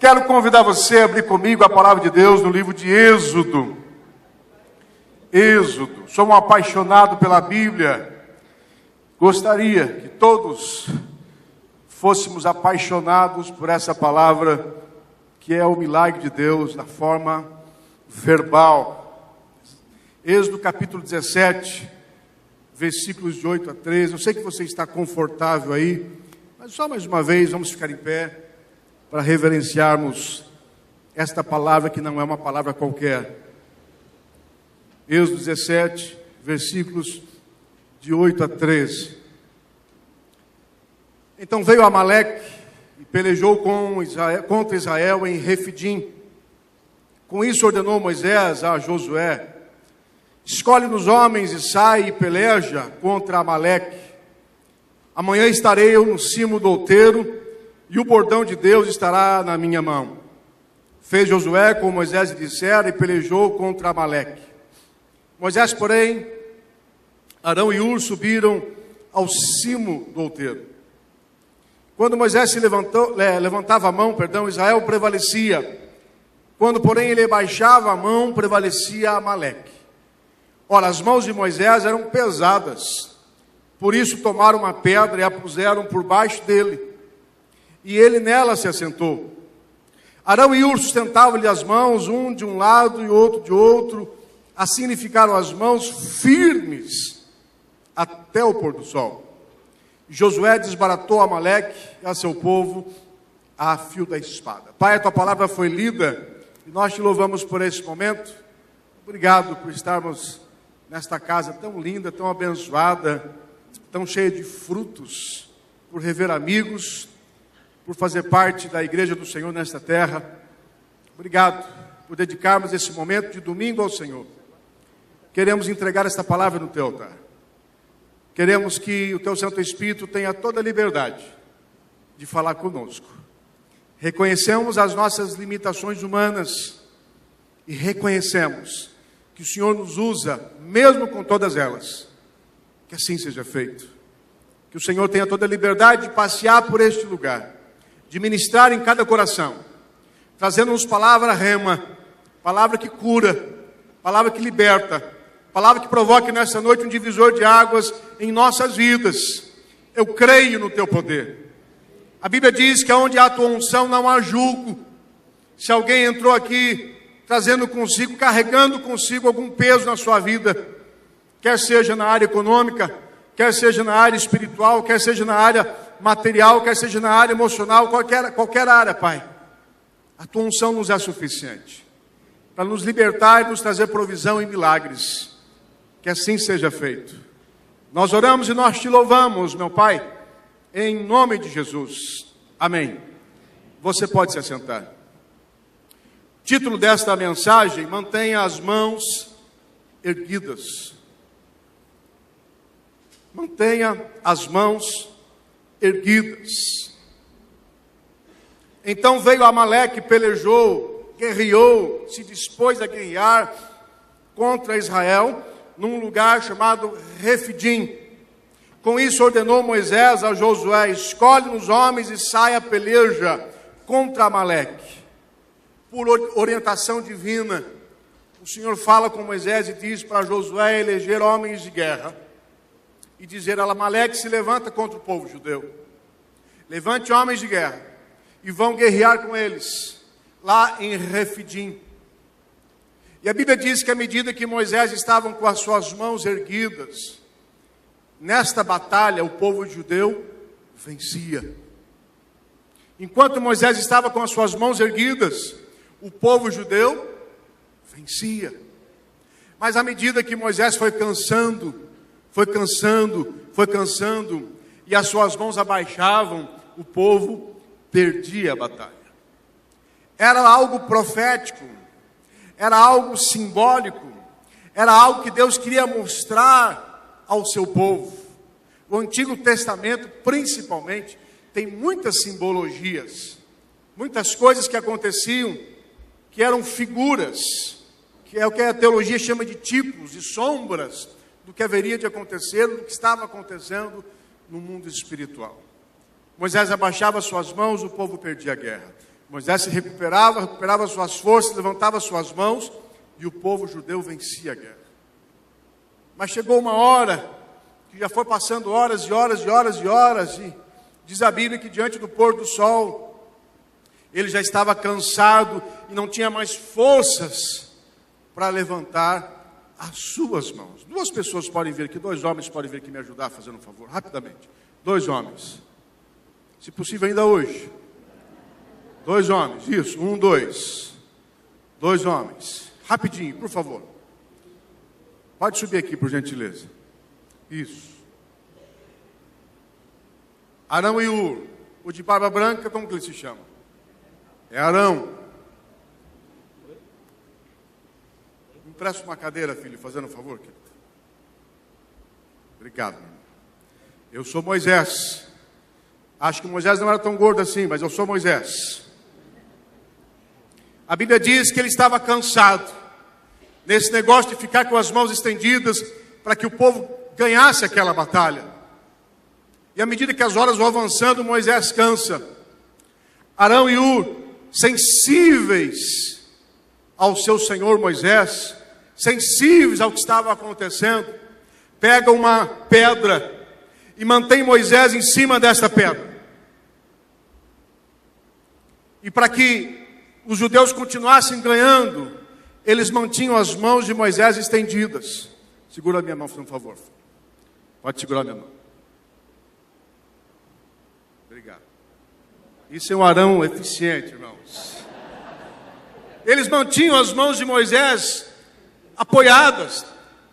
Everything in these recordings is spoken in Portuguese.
quero convidar você a abrir comigo a palavra de Deus no livro de Êxodo. Êxodo. Sou um apaixonado pela Bíblia. Gostaria que todos fôssemos apaixonados por essa palavra, que é o milagre de Deus na forma verbal. Êxodo capítulo 17, versículos de 8 a 13. Eu sei que você está confortável aí, mas só mais uma vez vamos ficar em pé para reverenciarmos esta palavra, que não é uma palavra qualquer. Êxodo 17, versículos de 8 a 13. Então veio Amaleque e pelejou contra Israel em Refidim. Com isso ordenou Moisés a Josué: escolhe-nos homens e sai e peleja contra Amaleque. Amanhã estarei eu no cimo do outeiro, e o bordão de Deus estará na minha mão. Fez Josué como Moisés lhe dissera e pelejou contra Amaleque. Moisés, porém, Arão e Hur subiram ao cimo do outeiro. Quando Moisés levantava a mão, Israel prevalecia. Quando, porém, ele baixava a mão, prevalecia Amaleque. Ora, as mãos de Moisés eram pesadas, por isso tomaram uma pedra e a puseram por baixo dele, e ele nela se assentou. Arão e Hur sustentavam-lhe as mãos, um de um lado e outro de outro, assim lhe ficaram as mãos firmes até o pôr do sol. Josué desbaratou Amaleque e a seu povo a fio da espada. Pai, a tua palavra foi lida e nós te louvamos por esse momento. Obrigado por estarmos nesta casa tão linda, tão abençoada, tão cheia de frutos, por rever amigos, por fazer parte da igreja do Senhor nesta terra. Obrigado por dedicarmos esse momento de domingo ao Senhor. Queremos entregar esta palavra no teu altar. Queremos que o teu Santo Espírito tenha toda a liberdade de falar conosco. Reconhecemos as nossas limitações humanas e reconhecemos que o Senhor nos usa, mesmo com todas elas. Que assim seja feito. Que o Senhor tenha toda a liberdade de passear por este lugar, de ministrar em cada coração, trazendo-nos palavra rema, palavra que cura, palavra que liberta, palavra que provoque nesta noite um divisor de águas em nossas vidas. Eu creio no teu poder. A Bíblia diz que onde há a tua unção não há julgo. Se alguém entrou aqui trazendo consigo, carregando consigo algum peso na sua vida, quer seja na área econômica, quer seja na área espiritual, quer seja na área material, quer seja na área emocional, qualquer área, Pai, a tua unção nos é suficiente para nos libertar e nos trazer provisão e milagres. Que assim seja feito. Nós oramos e nós te louvamos, meu Pai, em nome de Jesus. Amém. Você pode se assentar. Título desta mensagem: mantenha as mãos erguidas. Mantenha as mãos erguidas. Então veio Amaleque, pelejou, guerreou, se dispôs a guerrear contra Israel, num lugar chamado Refidim. Com isso ordenou Moisés a Josué: escolhe-nos homens e saia a peleja contra Amaleque. Por orientação divina, o Senhor fala com Moisés e diz para Josué eleger homens de guerra e dizer a Amaleque: se levanta contra o povo judeu. Levante homens de guerra e vão guerrear com eles lá em Refidim. E a Bíblia diz que à medida que Moisés estava com as suas mãos erguidas, nesta batalha o povo judeu vencia. Enquanto Moisés estava com as suas mãos erguidas, o povo judeu vencia. Mas à medida que Moisés foi cansando, e as suas mãos abaixavam, o povo perdia a batalha. Era algo profético, era algo simbólico, era algo que Deus queria mostrar ao seu povo. O Antigo Testamento, principalmente, tem muitas simbologias, muitas coisas que aconteciam, que eram figuras, que é o que a teologia chama de tipos e sombras do que haveria de acontecer, do que estava acontecendo no mundo espiritual. Moisés abaixava suas mãos, o povo perdia a guerra. Moisés se recuperava suas forças, levantava suas mãos, e o povo judeu vencia a guerra. Mas chegou uma hora, que já foi passando horas e horas e horas e horas, e diz a Bíblia que diante do pôr do sol, ele já estava cansado e não tinha mais forças para levantar as suas mãos. Duas pessoas podem vir aqui, 2 homens podem vir aqui me ajudar, fazendo um favor, rapidamente. 2 homens. Se possível ainda hoje. 2 homens, isso, 1, 2. 2 homens. Rapidinho, por favor. Pode subir aqui, por gentileza. Isso. Arão e Ur. O de barba branca, como que ele se chama? É Arão. Me empresta uma cadeira, filho, fazendo um favor, querido. Obrigado. Eu sou Moisés. Acho que Moisés não era tão gordo assim, mas eu sou Moisés. A Bíblia diz que ele estava cansado nesse negócio de ficar com as mãos estendidas para que o povo ganhasse aquela batalha. E à medida que as horas vão avançando, Moisés cansa. Arão e Ur, sensíveis ao seu senhor Moisés, sensíveis ao que estava acontecendo, pegam uma pedra e mantém Moisés em cima desta pedra. E para que os judeus continuassem ganhando, eles mantinham as mãos de Moisés estendidas. Segura a minha mão, por favor. Pode segurar a minha mão. Obrigado. Isso é um Arão eficiente, irmãos. Eles mantinham as mãos de Moisés apoiadas.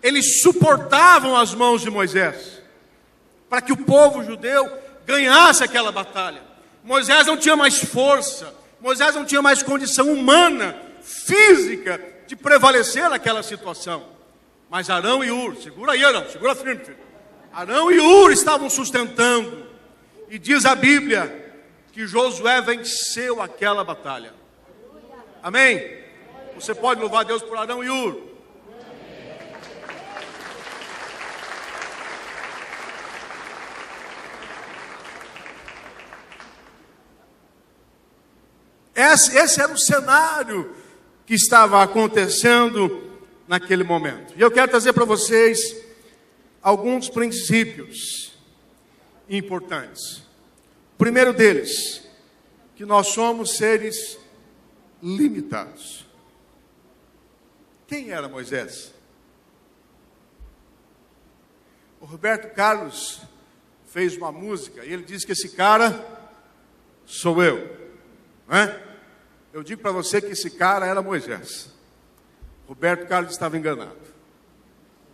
Eles suportavam as mãos de Moisés, para que o povo judeu ganhasse aquela batalha. Moisés não tinha mais força, Moisés não tinha mais condição humana, física, de prevalecer naquela situação. Mas Arão e Ur, segura aí, Arão, segura firme, filho. Arão e Ur estavam sustentando. E diz a Bíblia que Josué venceu aquela batalha. Amém? Você pode louvar a Deus por Arão e Ur. Esse era o cenário que estava acontecendo naquele momento. E eu quero trazer para vocês alguns princípios importantes. O primeiro deles, que nós somos seres limitados. Quem era Moisés? O Roberto Carlos fez uma música e ele disse que esse cara sou eu. Não é? Eu digo para você que esse cara era Moisés. Roberto Carlos estava enganado.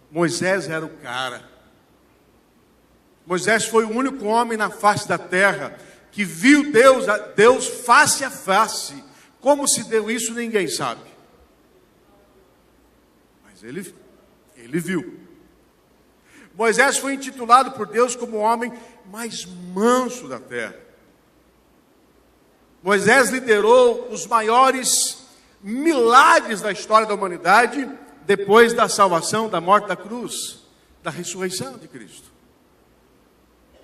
Moisés era o cara. Moisés foi o único homem na face da terra que viu Deus face a face. Como se deu isso, ninguém sabe. Mas ele viu. Moisés foi intitulado por Deus como o homem mais manso da terra. Moisés liderou os maiores milagres da história da humanidade depois da salvação, da morte da cruz, da ressurreição de Cristo.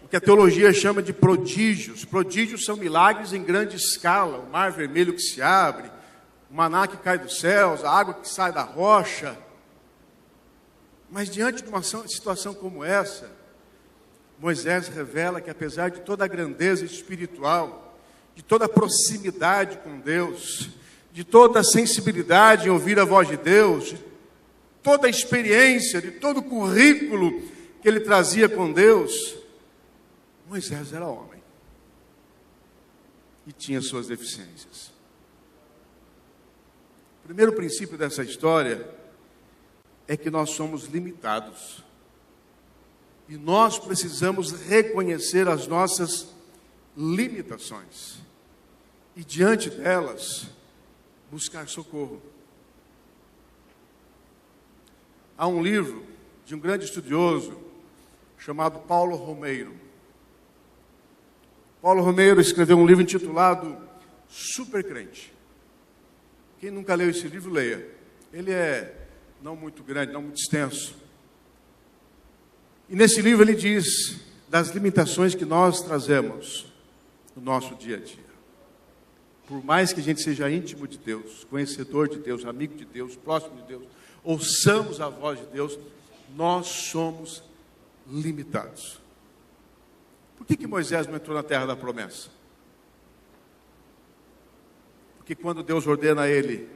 O que a teologia chama de prodígios. Prodígios são milagres em grande escala. O mar vermelho que se abre, o maná que cai dos céus, a água que sai da rocha. Mas diante de uma situação como essa, Moisés revela que apesar de toda a grandeza espiritual, de toda a proximidade com Deus, de toda a sensibilidade em ouvir a voz de Deus, de toda a experiência, de todo o currículo que ele trazia com Deus, Moisés era homem e tinha suas deficiências. O primeiro princípio dessa história é que nós somos limitados e nós precisamos reconhecer as nossas limitações e diante delas buscar socorro. Há um livro de um grande estudioso chamado Paulo Romeiro. Paulo Romeiro escreveu um livro intitulado Supercrente. Quem nunca leu esse livro, leia. Ele é não muito grande, não muito extenso. E nesse livro ele diz das limitações que nós trazemos no nosso dia a dia. por mais que a gente seja íntimo de Deus, conhecedor de Deus, amigo de Deus, próximo de Deus, ouçamos a voz de Deus, nós somos limitados. Por que Moisés não entrou na terra da promessa? Porque quando Deus ordena a ele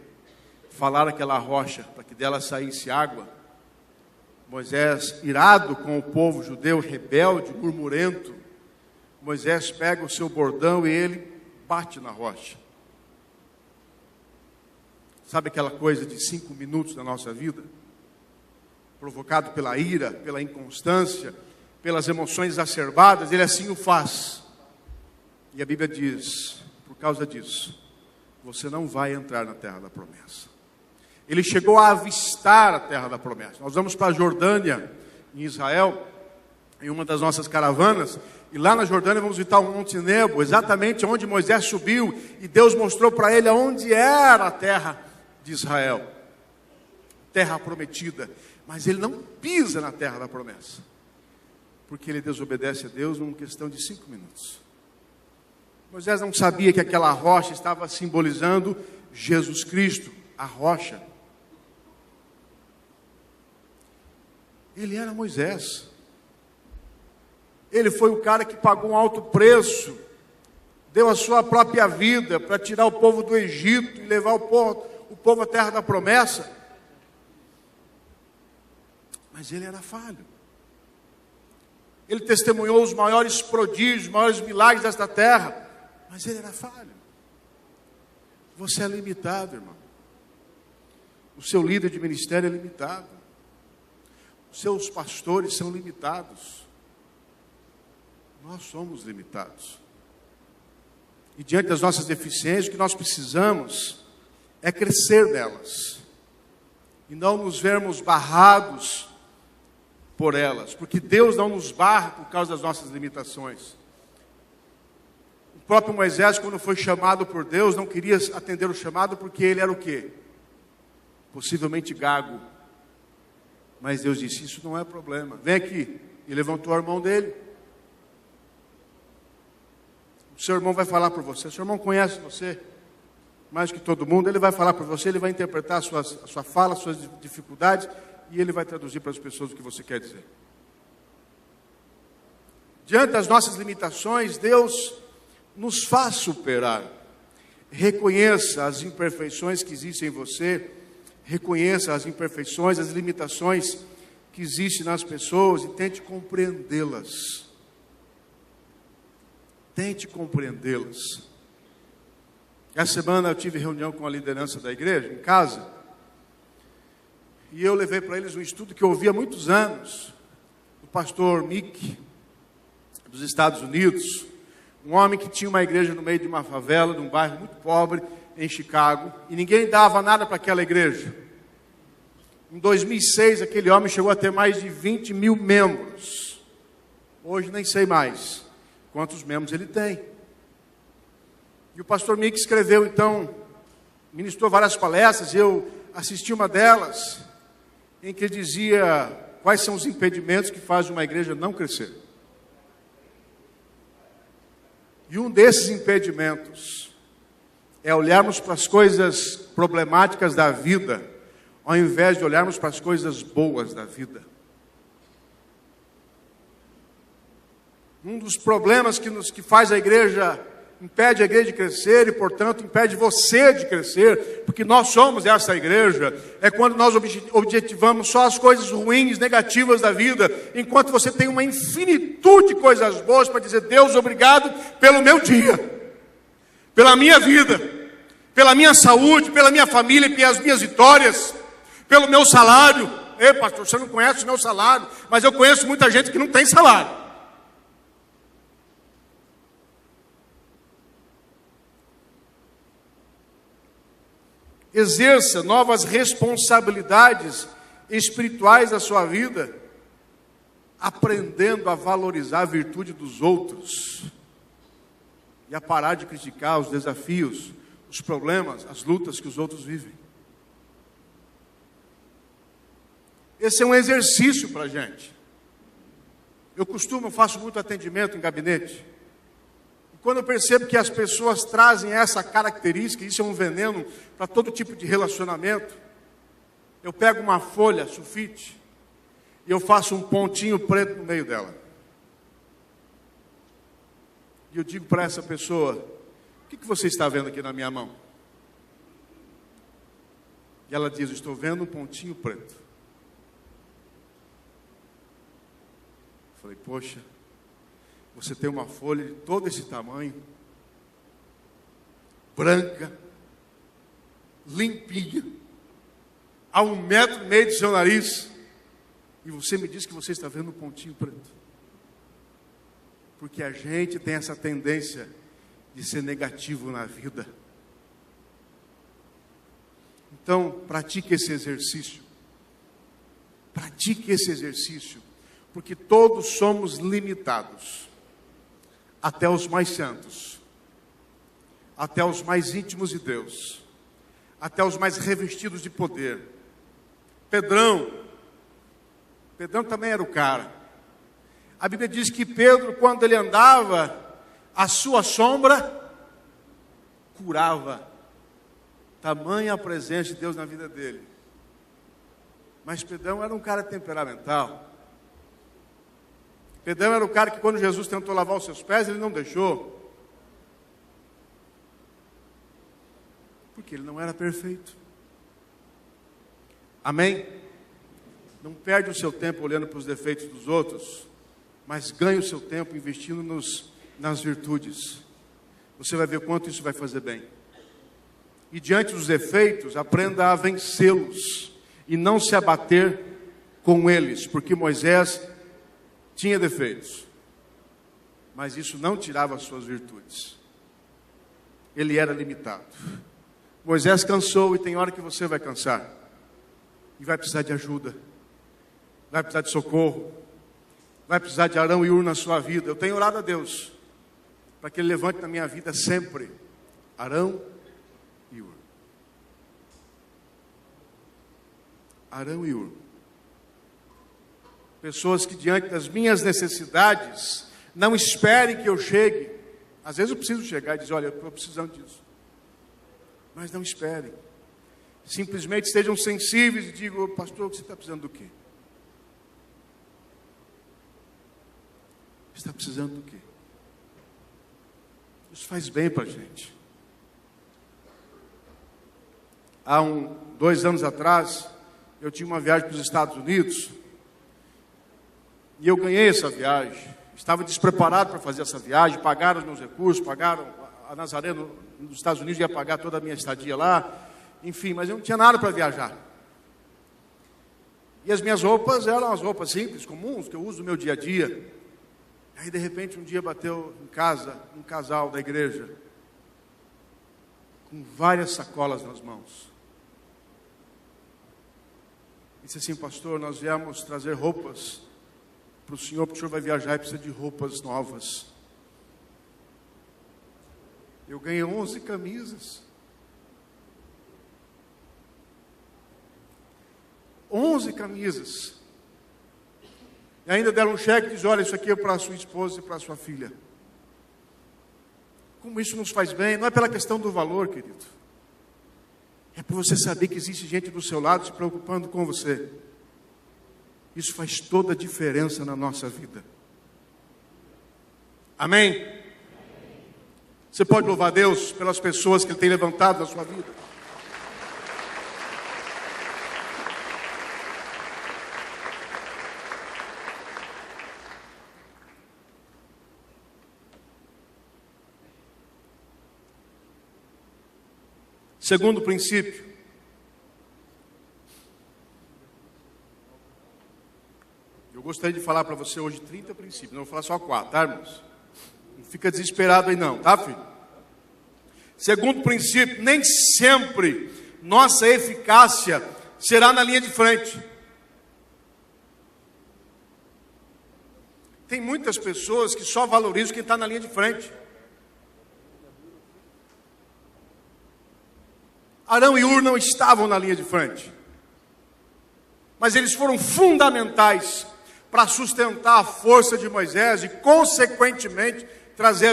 falar aquela rocha para que dela saísse água, Moisés, irado com o povo judeu, rebelde, murmurento, Moisés pega o seu bordão e ele bate na rocha. Sabe aquela coisa de 5 minutos da nossa vida? Provocado pela ira, pela inconstância, pelas emoções exacerbadas, ele assim o faz. E a Bíblia diz, por causa disso, você não vai entrar na terra da promessa. Ele chegou a avistar a terra da promessa. Nós vamos para a Jordânia, em Israel, em uma das nossas caravanas, e lá na Jordânia vamos visitar o Monte Nebo, exatamente onde Moisés subiu, e Deus mostrou para ele aonde era a terra de Israel, terra prometida, mas ele não pisa na terra da promessa, porque ele desobedece a Deus numa questão de 5 minutos. Moisés não sabia que aquela rocha estava simbolizando Jesus Cristo, a rocha. Ele era Moisés. Ele foi o cara que pagou um alto preço, deu a sua própria vida para tirar o povo do Egito e levar o povo à terra da promessa. Mas ele era falho. Ele testemunhou os maiores prodígios, os maiores milagres desta terra, mas ele era falho. Você é limitado, irmão. O seu líder de ministério é limitado. Os seus pastores são limitados. Nós somos limitados. E diante das nossas deficiências, o que nós precisamos é crescer nelas. E não nos vermos barrados por elas. Porque Deus não nos barra por causa das nossas limitações. O próprio Moisés, quando foi chamado por Deus, não queria atender o chamado porque ele era o quê? Possivelmente gago. Mas Deus disse, isso não é problema. Vem aqui. E levantou a mão dele. O seu irmão vai falar por você. O seu irmão conhece você mais que todo mundo. Ele vai falar por você, ele vai interpretar a sua fala, as suas dificuldades, e ele vai traduzir para as pessoas o que você quer dizer. Diante das nossas limitações, Deus nos faz superar. Reconheça as imperfeições que existem em você. Reconheça as imperfeições, as limitações que existem nas pessoas e tente compreendê-las. Tente compreendê-las. Essa semana eu tive reunião com a liderança da igreja, em casa, e eu levei para eles um estudo que eu ouvi há muitos anos, do pastor Mick, dos Estados Unidos, um homem que tinha uma igreja no meio de uma favela, de um bairro muito pobre, em Chicago, e ninguém dava nada para aquela igreja. Em 2006, aquele homem chegou a ter mais de 20 mil membros. Hoje nem sei mais quantos membros ele tem. E o pastor Mick escreveu, então, ministrou várias palestras, eu assisti uma delas, em que dizia quais são os impedimentos que fazem uma igreja não crescer. E um desses impedimentos é olharmos para as coisas problemáticas da vida, ao invés de olharmos para as coisas boas da vida. Um dos problemas que faz a igreja, impede a igreja de crescer e, portanto, impede você de crescer, porque nós somos essa igreja, é quando nós objetivamos só as coisas ruins, negativas da vida, enquanto você tem uma infinitude de coisas boas para dizer, Deus, obrigado pelo meu dia, pela minha vida, pela minha saúde, pela minha família, pelas minhas vitórias, pelo meu salário. Ei, pastor, você não conhece o meu salário, mas eu conheço muita gente que não tem salário. Exerça novas responsabilidades espirituais da sua vida, aprendendo a valorizar a virtude dos outros e a parar de criticar os desafios, os problemas, as lutas que os outros vivem. Esse é um exercício para a gente. Eu faço muito atendimento em gabinete. quando eu percebo que as pessoas trazem essa característica, isso é um veneno para todo tipo de relacionamento, eu pego uma folha sulfite e eu faço um pontinho preto no meio dela. E eu digo para essa pessoa: o que você está vendo aqui na minha mão? E ela diz: estou vendo um pontinho preto. Eu falei: poxa, você tem uma folha de todo esse tamanho, branca, limpinha, a 1,5 metro do seu nariz, e você me diz que você está vendo um pontinho preto. Porque a gente tem essa tendência de ser negativo na vida. Então, pratique esse exercício. Pratique esse exercício, porque todos somos limitados. Até os mais santos, até os mais íntimos de Deus, até os mais revestidos de poder. Pedrão também era o cara. A Bíblia diz que Pedro, quando ele andava, a sua sombra curava. Tamanha a presença de Deus na vida dele. Mas Pedrão era um cara temperamental. Pedrão era o cara que, quando Jesus tentou lavar os seus pés, ele não deixou. Porque ele não era perfeito. Amém? Não perde o seu tempo olhando para os defeitos dos outros, mas ganhe o seu tempo investindo nas virtudes. Você vai ver quanto isso vai fazer bem. E diante dos defeitos, aprenda a vencê-los e não se abater com eles, porque Moisés tinha defeitos, mas isso não tirava as suas virtudes. Ele era limitado. Moisés cansou, e tem hora que você vai cansar e vai precisar de ajuda, vai precisar de socorro, vai precisar de Arão e Hur na sua vida. Eu tenho orado a Deus para que Ele levante na minha vida sempre Arão e Hur. Arão e Hur. Pessoas que, diante das minhas necessidades, não esperem que eu chegue. Às vezes eu preciso chegar e dizer: olha, eu estou precisando disso. Mas não esperem. Simplesmente sejam sensíveis e digam: pastor, você está precisando do quê? Está precisando do quê? Isso faz bem para a gente. Há 2 anos atrás, eu tinha uma viagem para os Estados Unidos. E eu ganhei essa viagem. Estava despreparado para fazer essa viagem. Pagaram os meus recursos, pagaram a Nazaré nos Estados Unidos, ia pagar toda a minha estadia lá. Enfim, mas eu não tinha nada para viajar. E as minhas roupas eram as roupas simples, comuns, que eu uso no meu dia a dia. Aí, de repente, um dia bateu em casa um casal da igreja, com várias sacolas nas mãos. Disse assim: pastor, nós viemos trazer roupas para o senhor, porque o senhor vai viajar e precisa de roupas novas. Eu ganhei 11 camisas. 11 camisas. E ainda deram um cheque e diz: olha, isso aqui é para a sua esposa e para a sua filha. Como isso nos faz bem? Não é pela questão do valor, querido. É por você saber que existe gente do seu lado se preocupando com você. Isso faz toda a diferença na nossa vida. Amém? Você pode louvar a Deus pelas pessoas que Ele tem levantado na sua vida. Segundo princípio. Eu gostaria de falar para você hoje 30 princípios. Não vou falar só 4, tá, irmãos? Não fica desesperado aí não, tá, filho? Segundo princípio, nem sempre nossa eficácia será na linha de frente. Tem muitas pessoas que só valorizam quem está na linha de frente. Arão e Hur não estavam na linha de frente, mas eles foram fundamentais para sustentar a força de Moisés e, consequentemente, trazer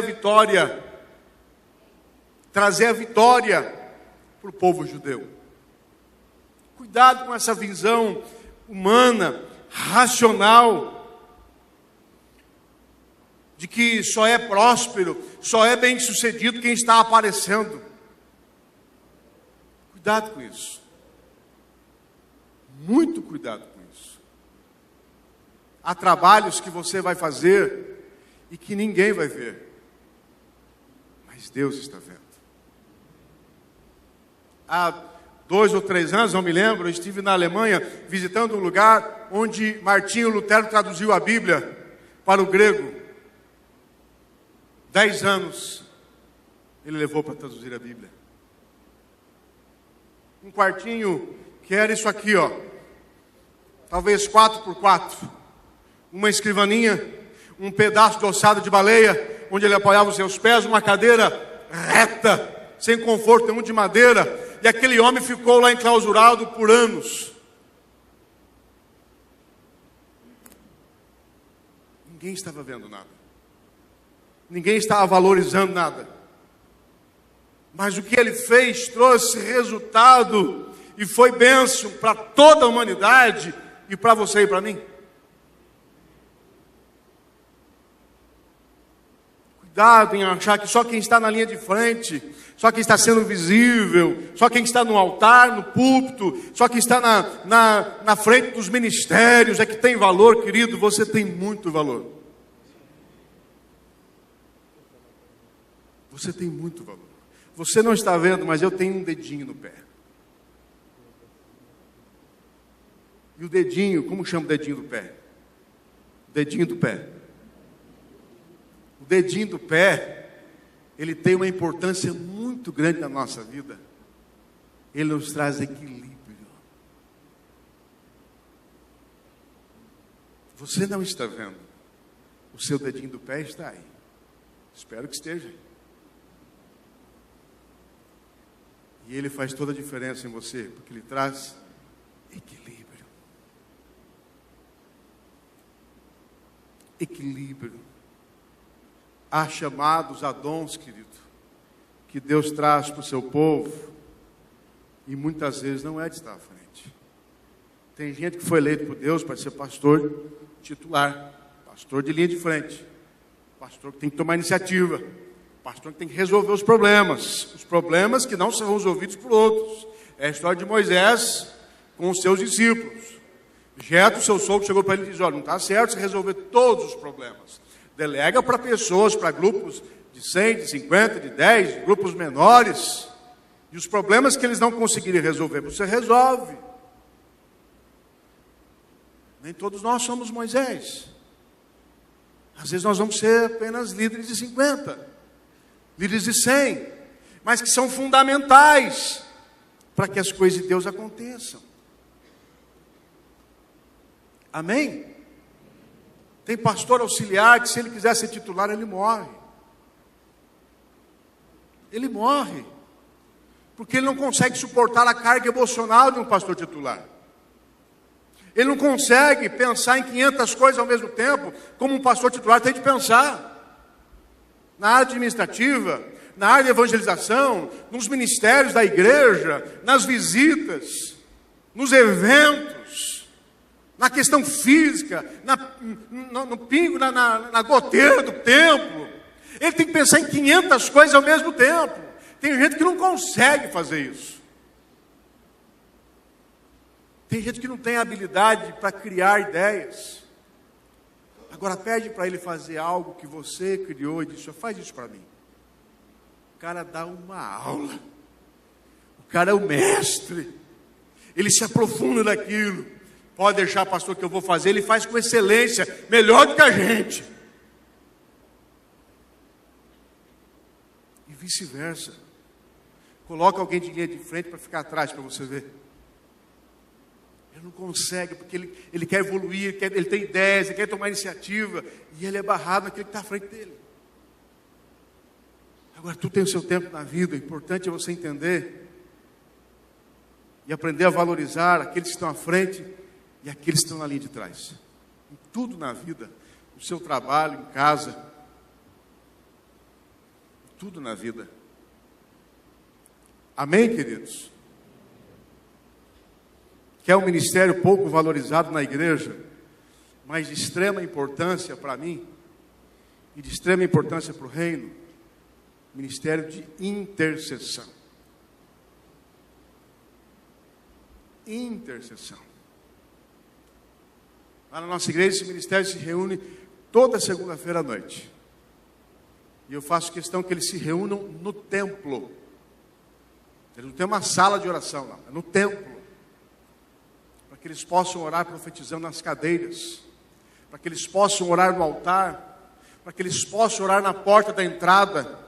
a vitória para o povo judeu. Cuidado com essa visão humana, racional, de que só é próspero, só é bem-sucedido quem está aparecendo. Cuidado com isso. Muito cuidado com isso. Há trabalhos que você vai fazer e que ninguém vai ver, mas Deus está vendo. Há 2 ou 3 anos, não me lembro, eu estive na Alemanha visitando um lugar onde Martinho Lutero traduziu a Bíblia para o grego. 10 anos ele levou para traduzir a Bíblia. Um quartinho que era isso aqui, ó, talvez 4x4, uma escrivaninha, um pedaço de ossada de baleia, onde ele apoiava os seus pés, uma cadeira reta, sem conforto nenhum de madeira, e aquele homem ficou lá enclausurado por anos. Ninguém estava vendo nada. Ninguém estava valorizando nada. Mas o que ele fez trouxe resultado e foi bênção para toda a humanidade e para você e para mim. Cuidado em achar que só quem está na linha de frente, só quem está sendo visível, só quem está no altar, no púlpito, só quem está na frente dos ministérios é que tem valor, querido. Você tem muito valor. Você tem muito valor. Você não está vendo, mas eu tenho um dedinho no pé. E o dedinho, como chama o dedinho do pé? O dedinho do pé. O dedinho do pé, ele tem uma importância muito grande na nossa vida. Ele nos traz equilíbrio. Você não está vendo. O seu dedinho do pé está aí. Espero que esteja. E ele faz toda a diferença em você, porque ele traz equilíbrio. Equilíbrio. Há chamados, há dons, querido, que Deus traz para o seu povo, e muitas vezes não é de estar à frente. Tem gente que foi eleito por Deus para ser pastor titular, pastor de linha de frente, pastor que tem que tomar iniciativa, pastor que tem que resolver os problemas que não são resolvidos por outros. É a história de Moisés com os seus discípulos. Jetro, seu sogro, chegou para ele e disse: olha, não está certo você resolver todos os problemas. Delega para pessoas, para grupos de 100, de 50, de 10, grupos menores. E os problemas que eles não conseguirem resolver, você resolve. Nem todos nós somos Moisés. Às vezes nós vamos ser apenas líderes de 50, líderes de 100, mas que são fundamentais para que as coisas de Deus aconteçam. Amém? Tem pastor auxiliar que, se ele quiser ser titular, ele morre. Ele morre. Porque ele não consegue suportar a carga emocional de um pastor titular. Ele não consegue pensar em 500 coisas ao mesmo tempo, como um pastor titular tem de pensar. Na área administrativa, na área de evangelização, nos ministérios da igreja, nas visitas, nos eventos, na questão física, no pingo, na goteira do templo. Ele tem que pensar em 500 coisas ao mesmo tempo. Tem gente que não consegue fazer isso. Tem gente que não tem habilidade para criar ideias. Agora pede para ele fazer algo que você criou e diz: faz isso para mim. O cara dá uma aula. O cara é o mestre. Ele se aprofunda naquilo. Pode deixar, pastor, que eu vou fazer. Ele faz com excelência, melhor do que a gente. E vice-versa. Coloca alguém de linha de frente para ficar atrás, para você ver. Ele não consegue, porque ele quer evoluir, ele tem ideias, ele quer tomar iniciativa, e ele é barrado naquele que está à frente dele. Agora, tu tem o seu tempo na vida, o importante é você entender e aprender a valorizar aqueles que estão à frente e aqueles que estão na linha de trás. Em tudo na vida, no seu trabalho, em casa. tudo na vida. Amém, queridos? Que é um ministério pouco valorizado na igreja, mas de extrema importância para mim e de extrema importância para o reino, ministério de intercessão. Intercessão. Lá na nossa igreja, esse ministério se reúne toda segunda-feira à noite. E eu faço questão que eles se reúnam no templo. Eles não têm uma sala de oração lá, é no templo. Para que eles possam orar profetizando nas cadeiras. Para que eles possam orar no altar. Para que eles possam orar na porta da entrada.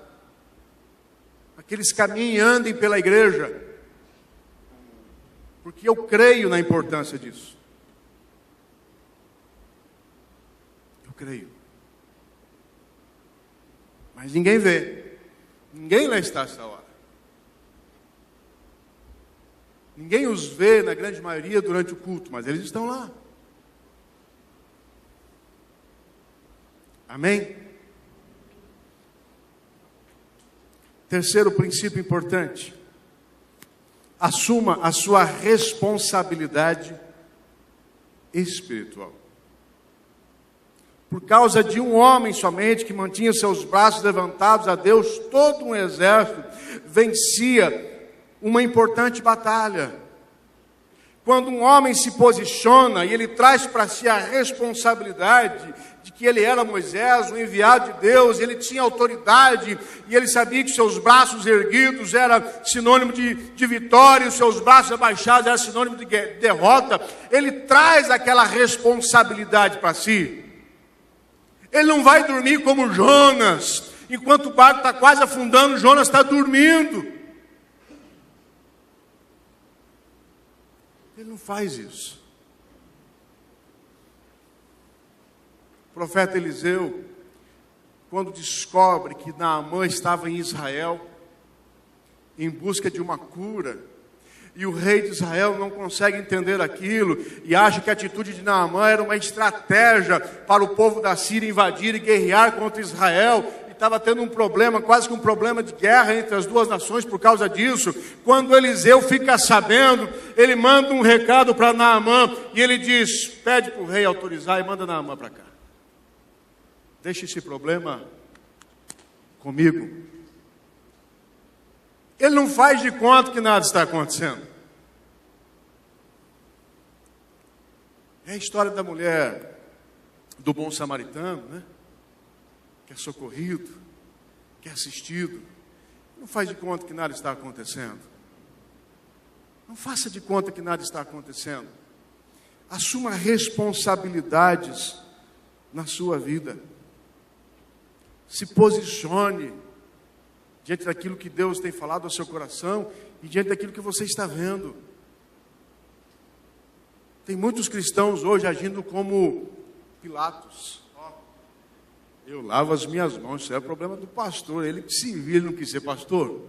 Para que eles caminhem e andem pela igreja. Porque eu creio na importância disso. Eu creio. Mas ninguém vê. Ninguém lá está essa hora. Ninguém os vê, na grande maioria, durante o culto, mas eles estão lá. Amém? Terceiro princípio importante. Assuma a sua responsabilidade espiritual. Por causa de um homem somente que mantinha seus braços levantados a Deus, todo um exército vencia uma importante batalha. Quando um homem se posiciona e ele traz para si a responsabilidade de que ele era Moisés, o enviado de Deus, ele tinha autoridade e ele sabia que seus braços erguidos era sinônimo de vitória, os seus braços abaixados era sinônimo de derrota, ele traz aquela responsabilidade para si. Ele não vai dormir como Jonas, enquanto o barco está quase afundando, Jonas está dormindo. Ele não faz isso. O profeta Eliseu, quando descobre que Naamã estava em Israel, em busca de uma cura, e o rei de Israel não consegue entender aquilo, e acha que a atitude de Naamã era uma estratégia para o povo da Síria invadir e guerrear contra Israel, estava tendo um problema, quase que um problema de guerra entre as duas nações por causa disso. Quando Eliseu fica sabendo, ele manda um recado para Naamã, e ele diz, pede para o rei autorizar e manda Naamã para cá. Deixa esse problema comigo. Ele não faz de conta que nada está acontecendo. É a história da mulher do bom samaritano, né? Que é socorrido, que é assistido. Não faz de conta que nada está acontecendo. Não faça de conta que nada está acontecendo. Assuma responsabilidades na sua vida. Se posicione diante daquilo que Deus tem falado ao seu coração e diante daquilo que você está vendo. Tem muitos cristãos hoje agindo como Pilatos. Eu lavo as minhas mãos, isso é o problema do pastor. Ele que se vira, ele não quis ser pastor.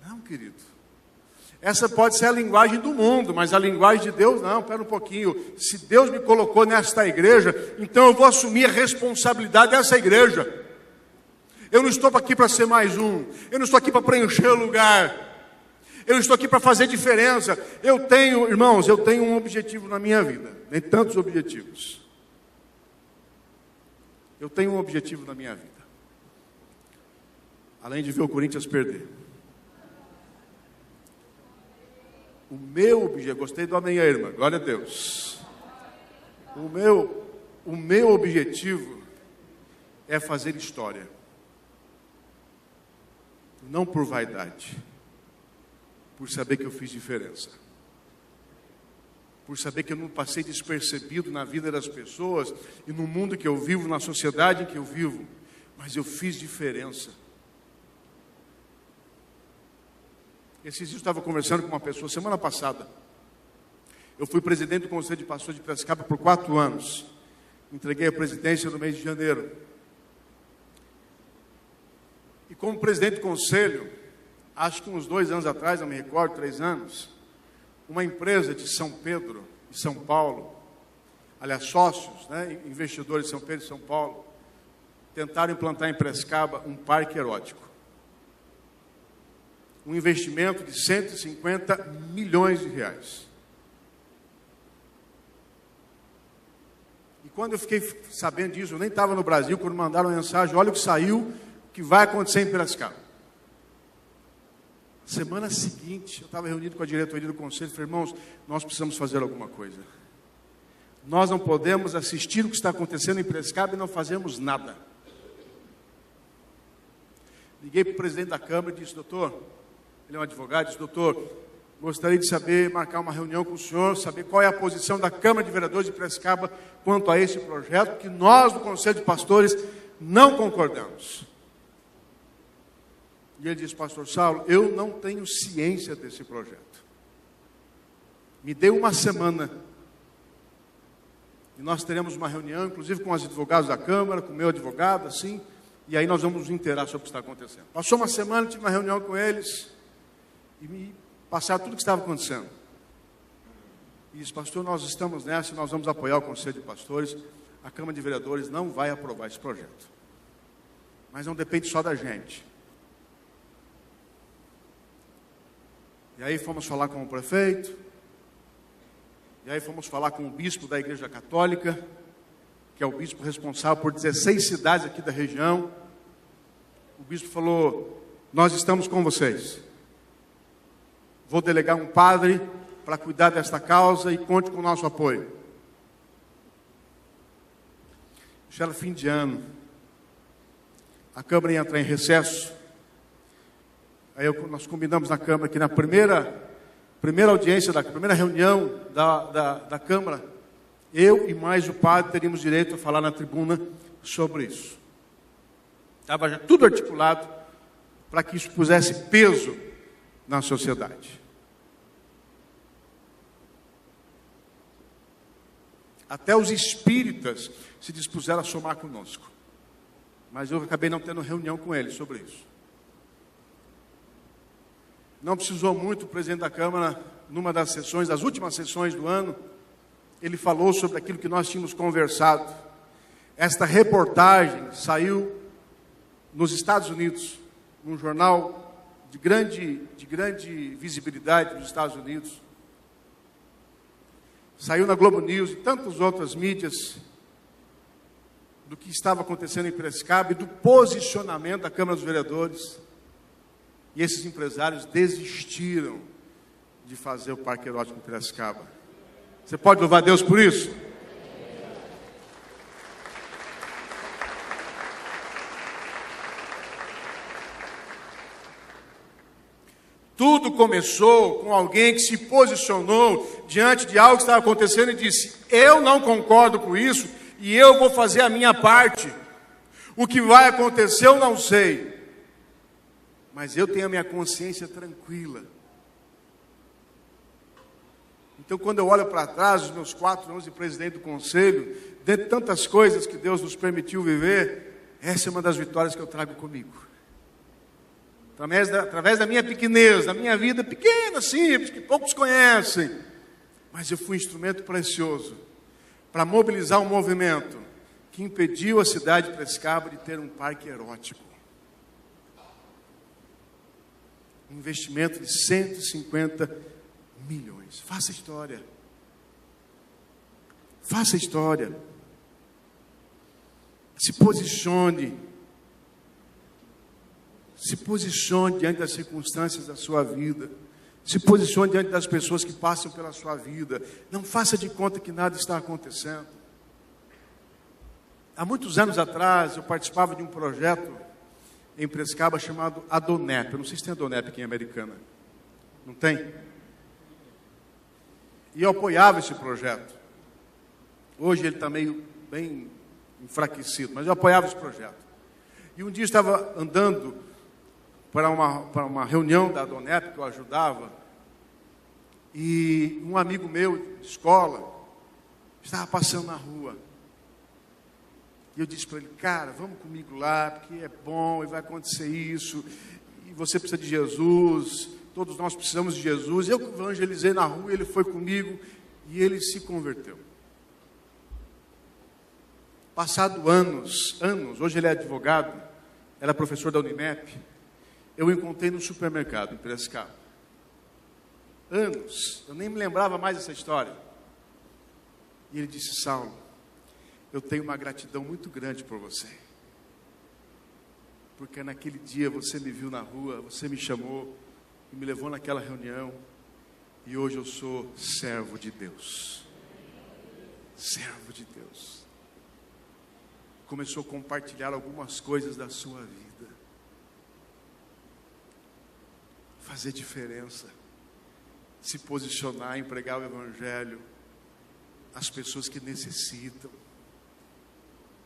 Não, querido. Essa pode ser a linguagem do mundo, mas a linguagem de Deus, não, espera um pouquinho. Se Deus me colocou nesta igreja, então eu vou assumir a responsabilidade dessa igreja. Eu não estou aqui para ser mais um. Eu não estou aqui para preencher o lugar. Eu não estou aqui para fazer diferença. Eu tenho, irmãos, eu tenho um objetivo na minha vida. Nem tantos objetivos. Eu tenho um objetivo na minha vida. Além de ver o Corinthians perder. O meu objetivo, gostei do amém aí, irmã, glória a Deus. O meu objetivo é fazer história. Não por vaidade. Por saber que eu fiz diferença. Por saber que eu não passei despercebido na vida das pessoas e no mundo que eu vivo, na sociedade em que eu vivo, mas eu fiz diferença. Esses dias eu estava conversando com uma pessoa, semana passada. Eu fui presidente do Conselho de Pastores de Piracicaba por 4 anos. Entreguei a presidência no mês de janeiro. E como presidente do conselho, acho que uns 2 anos atrás, não me recordo, 3 anos, uma empresa de São Pedro e São Paulo, aliás, sócios, né, investidores de São Pedro e São Paulo, tentaram implantar em Piracicaba um parque erótico. Um investimento de 150 milhões de reais. E quando eu fiquei sabendo disso, eu nem estava no Brasil, quando mandaram uma mensagem, olha o que saiu, o que vai acontecer em Piracicaba. Semana seguinte, eu estava reunido com a diretoria do conselho e falei, irmãos, nós precisamos fazer alguma coisa. Nós não podemos assistir o que está acontecendo em Piracicaba e não fazemos nada. Liguei para o presidente da Câmara e disse, doutor, ele é um advogado, disse, doutor, gostaria de saber, marcar uma reunião com o senhor, saber qual é a posição da Câmara de Vereadores de Piracicaba quanto a esse projeto, que nós, do Conselho de Pastores, não concordamos. E ele disse, pastor Saulo, eu não tenho ciência desse projeto. Me dê uma semana. E nós teremos uma reunião, inclusive com os advogados da Câmara, com o meu advogado, assim, e aí nós vamos nos inteirar sobre o que está acontecendo. Passou uma semana, tive uma reunião com eles, e me passaram tudo o que estava acontecendo. E disse, pastor, nós estamos nessa, nós vamos apoiar o Conselho de Pastores, a Câmara de Vereadores não vai aprovar esse projeto. Mas não depende só da gente. E aí fomos falar com o prefeito, e aí fomos falar com o bispo da Igreja Católica, que é o bispo responsável por 16 cidades aqui da região. O bispo falou, nós estamos com vocês. Vou delegar um padre para cuidar desta causa e conte com o nosso apoio. Já era fim de ano. A Câmara ia entrar em recesso. Aí nós combinamos na Câmara que na primeira audiência, da primeira reunião da Câmara, eu e mais o padre teríamos direito a falar na tribuna sobre isso. Estava já tudo articulado para que isso pusesse peso na sociedade. Até os espíritas se dispuseram a somar conosco. Mas eu acabei não tendo reunião com eles sobre isso. Não precisou muito, o presidente da Câmara, numa das sessões, das últimas sessões do ano, ele falou sobre aquilo que nós tínhamos conversado. Esta reportagem saiu nos Estados Unidos, num jornal de grande visibilidade nos Estados Unidos. Saiu na Globo News e tantas outras mídias do que estava acontecendo em Piracicaba e do posicionamento da Câmara dos Vereadores. E esses empresários desistiram de fazer o parque erótico em Piracicaba. Você pode louvar a Deus por isso? Tudo começou com alguém que se posicionou diante de algo que estava acontecendo e disse, eu não concordo com isso e eu vou fazer a minha parte. O que vai acontecer eu não sei. Mas eu tenho a minha consciência tranquila. Então, quando eu olho para trás, os meus 4 anos de presidente do conselho, dentre tantas coisas que Deus nos permitiu viver, essa é uma das vitórias que eu trago comigo. Através da minha pequenez, da minha vida pequena, simples, que poucos conhecem. Mas eu fui um instrumento precioso para mobilizar um movimento que impediu a cidade de Piracicaba de ter um parque erótico. Um investimento de 150 milhões. Faça história. Faça história. Se posicione. Se posicione diante das circunstâncias da sua vida. Se posicione diante das pessoas que passam pela sua vida. Não faça de conta que nada está acontecendo. Há muitos anos atrás, eu participava de um projeto em Piracicaba chamado Adonep. Eu não sei se tem Adonep aqui em Americana. Não tem? E eu apoiava esse projeto. Hoje ele está bem enfraquecido, mas eu apoiava esse projeto. E um dia eu estava andando para uma reunião da Adonep que eu ajudava, e um amigo meu de escola estava passando na rua. E eu disse para ele, cara, vamos comigo lá, porque é bom e vai acontecer isso, e você precisa de Jesus, todos nós precisamos de Jesus. Eu evangelizei na rua, ele foi comigo e ele se converteu. Passado anos, hoje ele é advogado, era professor da Unimep, eu o encontrei no supermercado em Piracicaba. Anos, eu nem me lembrava mais dessa história. E ele disse: Saulo, eu tenho uma gratidão muito grande por você. Porque naquele dia você me viu na rua, você me chamou e me levou naquela reunião. E hoje eu sou servo de Deus. Servo de Deus. Começou a compartilhar algumas coisas da sua vida. Fazer diferença. Se posicionar em pregar o Evangelho às pessoas que necessitam.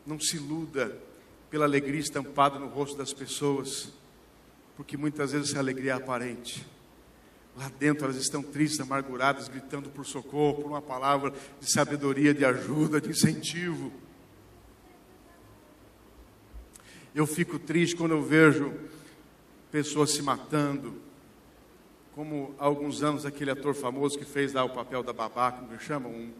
Não se iluda pela alegria estampada no rosto das pessoas, porque muitas vezes essa alegria é aparente. Lá dentro elas estão tristes, amarguradas, gritando por socorro, por uma palavra de sabedoria, de ajuda, de incentivo. Eu fico triste quando eu vejo pessoas se matando, como há alguns anos aquele ator famoso que fez lá o papel da babá, como chamam,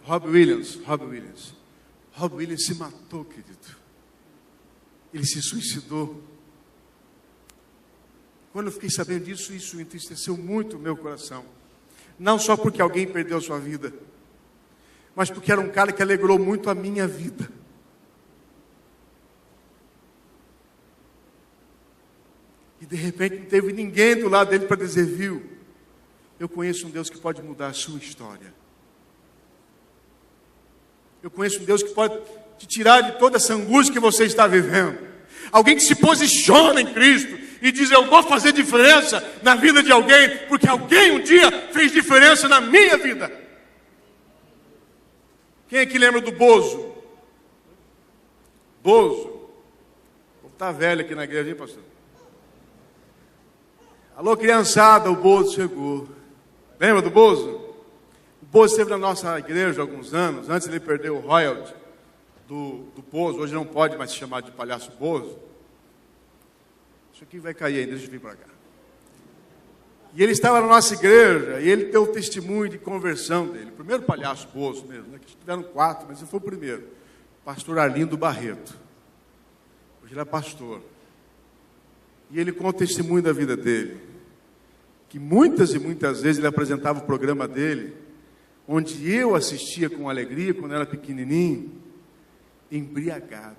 Robbie Williams. Robbie Williams se matou, querido. Ele se suicidou. Quando eu fiquei sabendo disso, isso entristeceu muito o meu coração. Não só porque alguém perdeu a sua vida, mas porque era um cara que alegrou muito a minha vida. E de repente não teve ninguém do lado dele para dizer: viu, eu conheço um Deus que pode mudar a sua história. Eu conheço um Deus que pode te tirar de toda essa angústia que você está vivendo. Alguém que se posiciona em Cristo e diz: eu vou fazer diferença na vida de alguém, porque alguém um dia fez diferença na minha vida. Quem aqui lembra do Bozo? Bozo. Está velho aqui na igreja, hein, pastor? Alô, criançada, o Bozo chegou. Lembra do Bozo? O Bozo esteve na nossa igreja há alguns anos. Antes ele perdeu o royalty do Bozo. Hoje não pode mais se chamar de palhaço Bozo. Isso aqui vai cair ainda, deixa eu vir para cá. E ele estava na nossa igreja e ele deu o testemunho de conversão dele. O primeiro palhaço Bozo mesmo, né? Que tiveram 4, mas ele foi o primeiro. Pastor Arlindo Barreto. Hoje ele é pastor. E ele conta o testemunho da vida dele. Que muitas e muitas vezes ele apresentava o programa dele, onde eu assistia com alegria, quando eu era pequenininho, embriagado.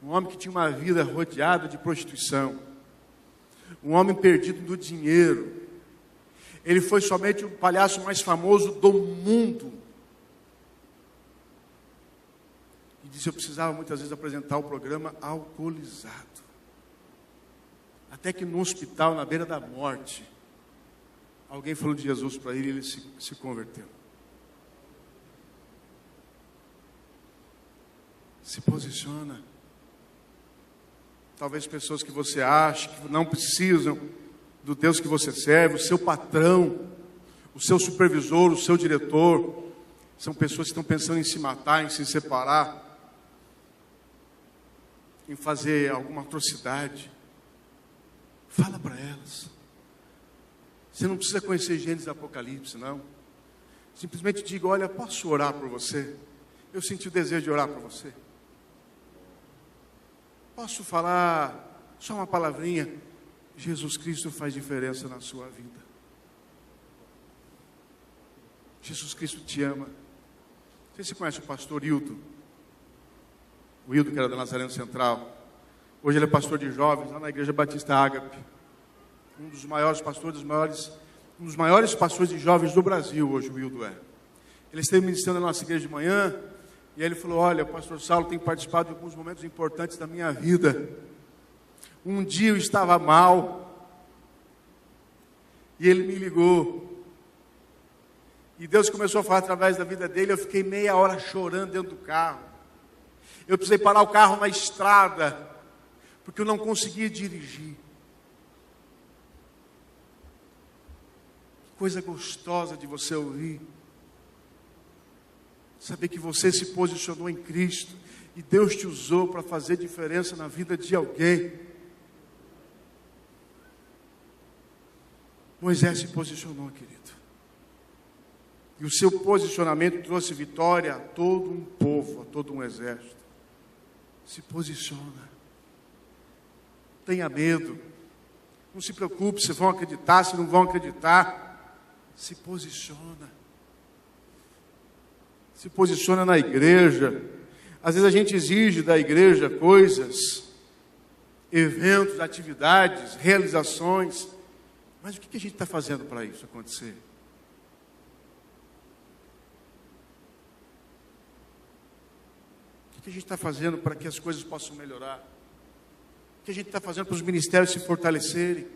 Um homem que tinha uma vida rodeada de prostituição. Um homem perdido do dinheiro. Ele foi somente o palhaço mais famoso do mundo. E disse: eu precisava muitas vezes apresentar o programa alcoolizado. Até que no hospital, na beira da morte, alguém falou de Jesus para ele e ele se converteu. Se posiciona. Talvez pessoas que você acha que não precisam do Deus que você serve, o seu patrão, o seu supervisor, o seu diretor, são pessoas que estão pensando em se matar, em se separar, em fazer alguma atrocidade. Fala para elas. Você não precisa conhecer Gênesis e Apocalipse, não. Simplesmente diga: olha, posso orar por você? Eu senti o desejo de orar por você. Posso falar só uma palavrinha? Jesus Cristo faz diferença na sua vida. Jesus Cristo te ama. Você conhece o pastor Hildo? O Hildo, que era da Nazareno Central. Hoje ele é pastor de jovens lá na Igreja Batista Ágape. Um dos maiores pastores, um dos maiores pastores de jovens do Brasil, hoje o Hildo é. Ele esteve ministrando na nossa igreja de manhã. E aí ele falou: olha, o pastor Saulo tem participado de alguns momentos importantes da minha vida. Um dia eu estava mal. E ele me ligou. E Deus começou a falar através da vida dele. Eu fiquei meia hora chorando dentro do carro. Eu precisei parar o carro na estrada, porque eu não conseguia dirigir. Que coisa gostosa de você ouvir. Saber que você se posicionou em Cristo e Deus te usou para fazer diferença na vida de alguém. Moisés se posicionou, querido. E o seu posicionamento trouxe vitória a todo um povo, a todo um exército. Se posiciona. Tenha medo. Não se preocupe se vão acreditar, se não vão acreditar. Se posiciona. Se posiciona na igreja. Às vezes a gente exige da igreja coisas, eventos, atividades, realizações. Mas o que a gente está fazendo para isso acontecer? O que a gente está fazendo para que as coisas possam melhorar? O que a gente está fazendo para os ministérios se fortalecerem?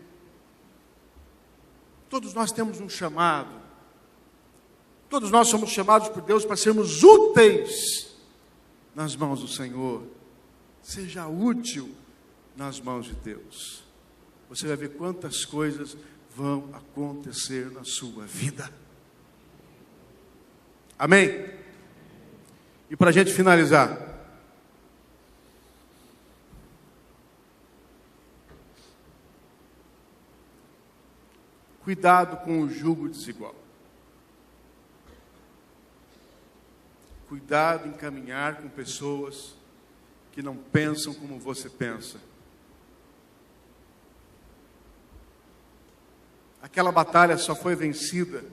Todos nós temos um chamado. Todos nós somos chamados por Deus para sermos úteis nas mãos do Senhor. Seja útil nas mãos de Deus. Você vai ver quantas coisas vão acontecer na sua vida. Amém? E para a gente finalizar, cuidado com o jugo desigual. Cuidado em caminhar com pessoas que não pensam como você pensa. Aquela batalha só foi vencida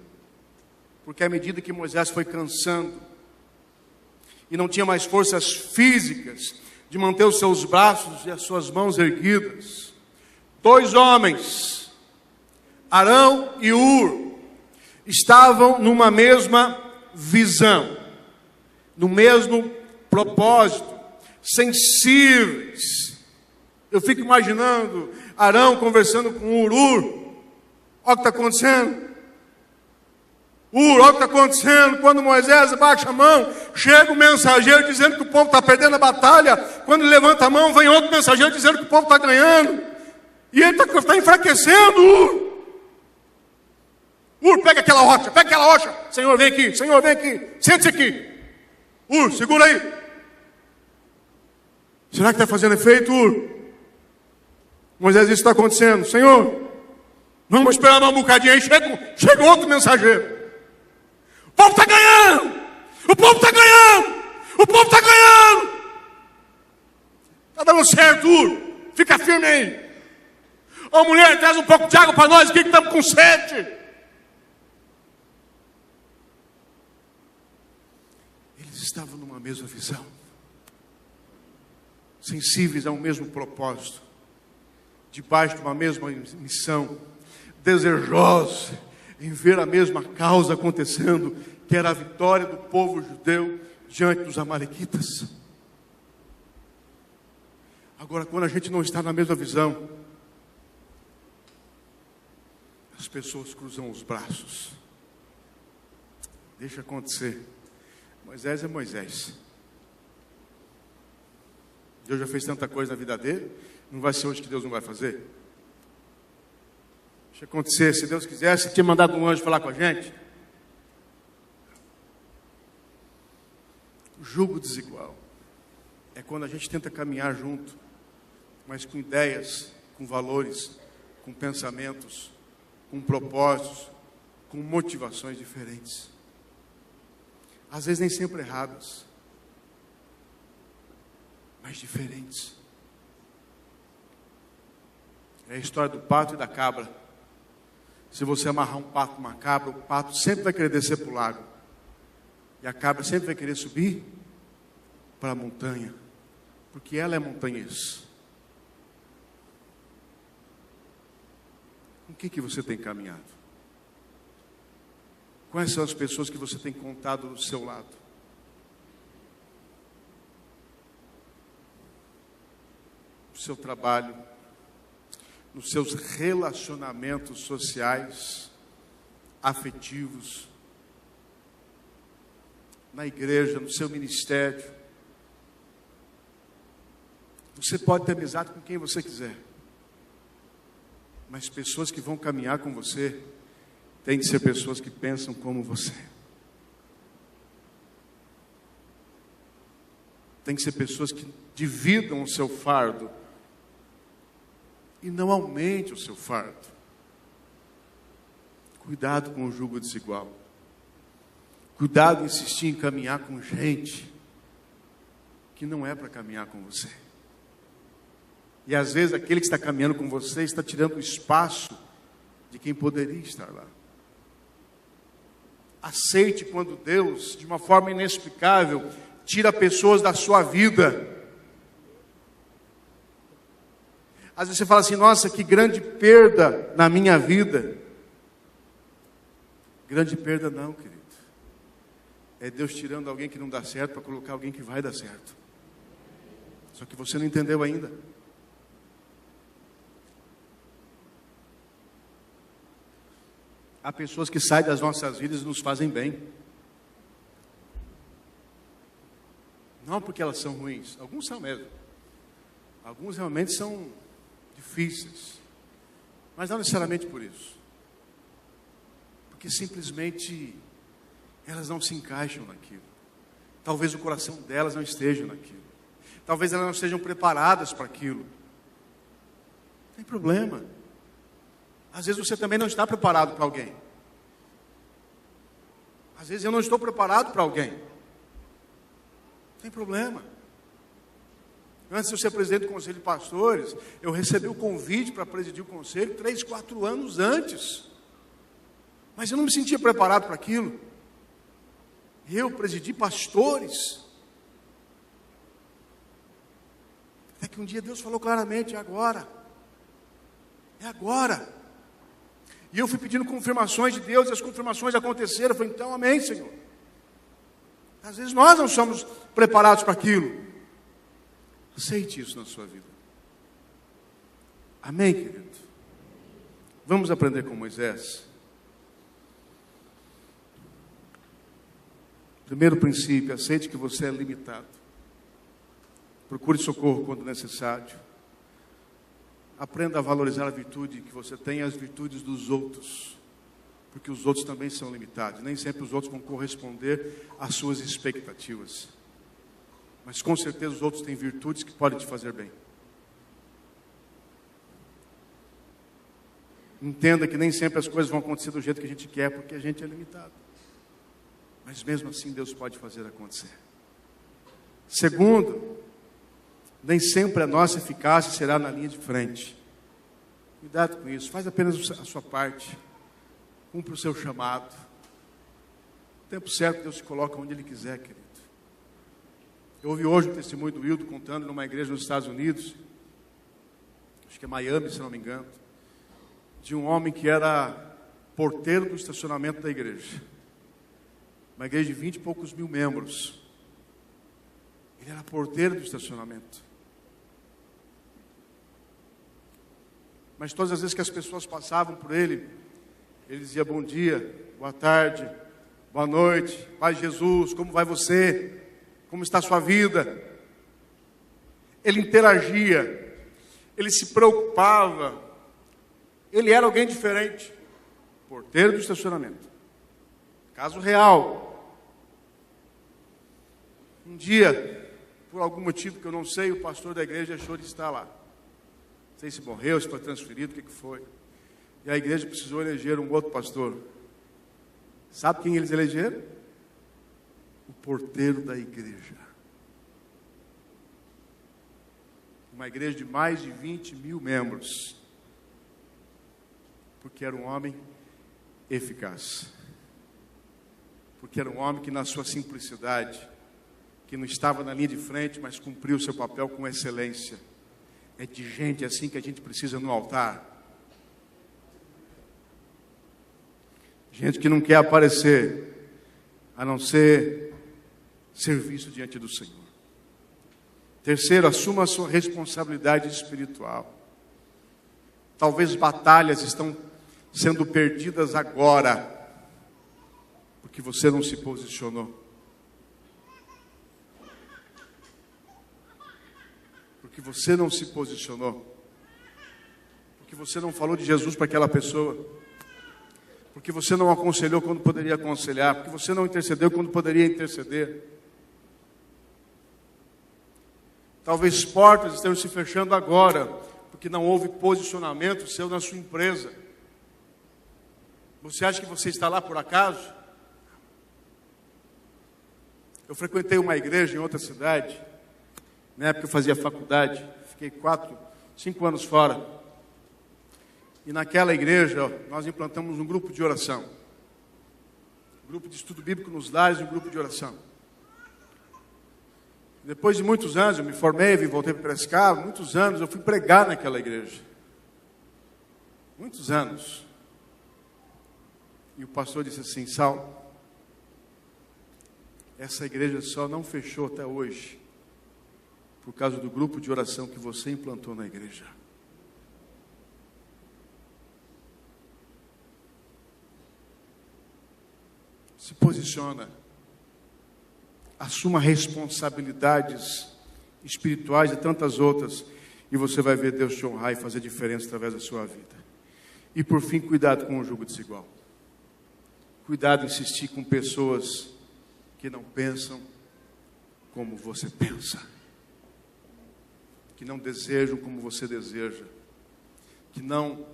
porque à medida que Moisés foi cansando e não tinha mais forças físicas de manter os seus braços e as suas mãos erguidas, 2 homens, Arão e Hur, estavam numa mesma visão, no mesmo propósito, sensíveis. Eu fico imaginando Arão conversando com Hur. Olha o que está acontecendo. Olha o que está acontecendo. Quando Moisés baixa a mão, chega o mensageiro dizendo que o povo está perdendo a batalha. Quando ele levanta a mão, vem outro mensageiro dizendo que o povo está ganhando. E ele está enfraquecendo. Pega aquela rocha. Senhor, vem aqui. Sente-se aqui. Segura aí. Será que está fazendo efeito, Moisés, isso está acontecendo. Senhor, vamos esperar um bocadinho aí. Chega outro mensageiro. O povo está ganhando. Está dando certo, Fica firme aí. Ô mulher, traz um pouco de água para nós aqui que estamos com sede. Eles estavam numa mesma visão, sensíveis a um mesmo propósito, debaixo de uma mesma missão, desejosos em ver a mesma causa acontecendo, que era a vitória do povo judeu diante dos amalequitas. Agora, quando a gente não está na mesma visão, as pessoas cruzam os braços. Deixa acontecer. Moisés é Moisés. Deus já fez tanta coisa na vida dele, não vai ser hoje que Deus não vai fazer. Deixa acontecer. Se Deus quisesse, tinha mandado um anjo falar com a gente. O jugo desigual é quando a gente tenta caminhar junto, mas com ideias, com valores, com pensamentos, com propósitos, com motivações diferentes. Às vezes nem sempre erradas, mas diferentes. É a história do pato e da cabra. Se você amarrar um pato numa cabra, o pato sempre vai querer descer para o lago. E a cabra sempre vai querer subir para a montanha, porque ela é montanhesa. Com que você tem caminhado? Quais são as pessoas que você tem contado do seu lado? No seu trabalho, nos seus relacionamentos sociais, afetivos, na igreja, no seu ministério. Você pode ter amizade com quem você quiser, mas pessoas que vão caminhar com você têm de ser pessoas que pensam como você. Tem que ser pessoas que dividam o seu fardo e não aumente o seu fardo. Cuidado com o jugo desigual. Cuidado em insistir em caminhar com gente que não é para caminhar com você. E às vezes aquele que está caminhando com você está tirando o espaço de quem poderia estar lá. Aceite quando Deus, de uma forma inexplicável, tira pessoas da sua vida. Às vezes você fala assim, nossa, que grande perda na minha vida. Grande perda não, querido. É Deus tirando alguém que não dá certo para colocar alguém que vai dar certo. Só que você não entendeu ainda. Há pessoas que saem das nossas vidas e nos fazem bem. Não porque elas são ruins. Alguns são mesmo. Alguns realmente são difíceis. Mas não necessariamente por isso. Porque simplesmente elas não se encaixam naquilo. Talvez o coração delas não esteja naquilo. Talvez elas não estejam preparadas para aquilo. Não tem problema. Às vezes você também não está preparado para alguém. Às vezes eu não estou preparado para alguém. Não tem problema. Antes de eu ser presidente do Conselho de Pastores, eu recebi o convite para presidir o conselho 3, 4 anos antes. Mas eu não me sentia preparado para aquilo. Eu presidi pastores. Até que um dia Deus falou claramente, é agora. É agora. E eu fui pedindo confirmações de Deus, e as confirmações aconteceram. Eu falei, então amém, Senhor. Às vezes nós não somos preparados para aquilo. Aceite isso na sua vida. Amém, querido? Vamos aprender com Moisés. Primeiro princípio, aceite que você é limitado. Procure socorro quando necessário. Aprenda a valorizar a virtude que você tem e as virtudes dos outros. Porque os outros também são limitados. Nem sempre os outros vão corresponder às suas expectativas. Mas com certeza os outros têm virtudes que podem te fazer bem. Entenda que nem sempre as coisas vão acontecer do jeito que a gente quer, porque a gente é limitado. Mas mesmo assim Deus pode fazer acontecer. Segundo, nem sempre a nossa eficácia será na linha de frente. Cuidado com isso, faz apenas a sua parte. Cumpra o seu chamado. No tempo certo Deus te coloca onde Ele quiser, querido. Eu ouvi hoje o testemunho do Wildo contando numa igreja nos Estados Unidos, acho que é Miami, se não me engano, de um homem que era porteiro do estacionamento da igreja. Uma igreja de 20 e poucos mil membros. Ele era porteiro do estacionamento. Mas todas as vezes que as pessoas passavam por ele, ele dizia bom dia, boa tarde, boa noite, Pai Jesus, como vai você? Como está a sua vida? Ele interagia, ele se preocupava, ele era alguém diferente. Porteiro do estacionamento. Caso real. Um dia, por algum motivo que eu não sei, o pastor da igreja deixou de estar lá. Não sei se morreu, se foi transferido, o que foi. E a igreja precisou eleger um outro pastor. Sabe quem eles elegeram? O porteiro da igreja. Uma igreja de mais de 20 mil membros. Porque era um homem eficaz. Porque era um homem que na sua simplicidade, que não estava na linha de frente, mas cumpriu o seu papel com excelência. É de gente assim que a gente precisa no altar. Gente que não quer aparecer, a não ser serviço diante do Senhor. Terceiro, assuma a sua responsabilidade espiritual. Talvez batalhas estão sendo perdidas agora, porque você não se posicionou. Porque você não se posicionou. Porque você não falou de Jesus para aquela pessoa. Porque você não aconselhou quando poderia aconselhar. Porque você não intercedeu quando poderia interceder. Talvez portas estejam se fechando agora, porque não houve posicionamento seu na sua empresa. Você acha que você está lá por acaso? Eu frequentei uma igreja em outra cidade, na época eu fazia faculdade, fiquei 5 anos fora. E naquela igreja nós implantamos um grupo de oração. Um grupo de estudo bíblico nos lares e um grupo de oração. Depois de muitos anos, eu me formei, voltei para Piracicaba, muitos anos eu fui pregar naquela igreja. Muitos anos. E o pastor disse assim: Saulo, essa igreja só não fechou até hoje por causa do grupo de oração que você implantou na igreja. Se posiciona, assuma responsabilidades espirituais e tantas outras, e você vai ver Deus te honrar e fazer diferença através da sua vida. E por fim, cuidado com o jugo desigual. Cuidado em insistir com pessoas que não pensam como você pensa, que não desejam como você deseja, que não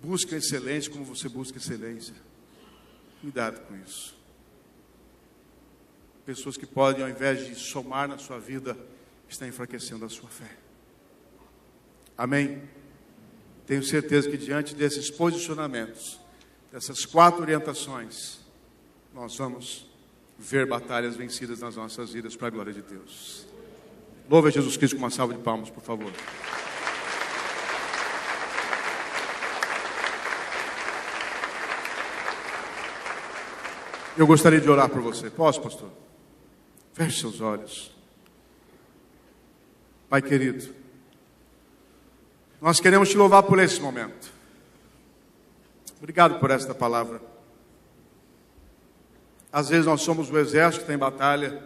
buscam excelência como você busca excelência. Cuidado com isso. Pessoas que podem, ao invés de somar na sua vida, estão enfraquecendo a sua fé. Amém? Tenho certeza que diante desses posicionamentos, dessas 4 orientações, nós vamos ver batalhas vencidas nas nossas vidas para a glória de Deus. Louve a Jesus Cristo com uma salva de palmas, por favor. Eu gostaria de orar por você. Posso, pastor? Feche seus olhos. Pai querido, nós queremos te louvar por esse momento. Obrigado por esta palavra. Às vezes nós somos o exército que está em batalha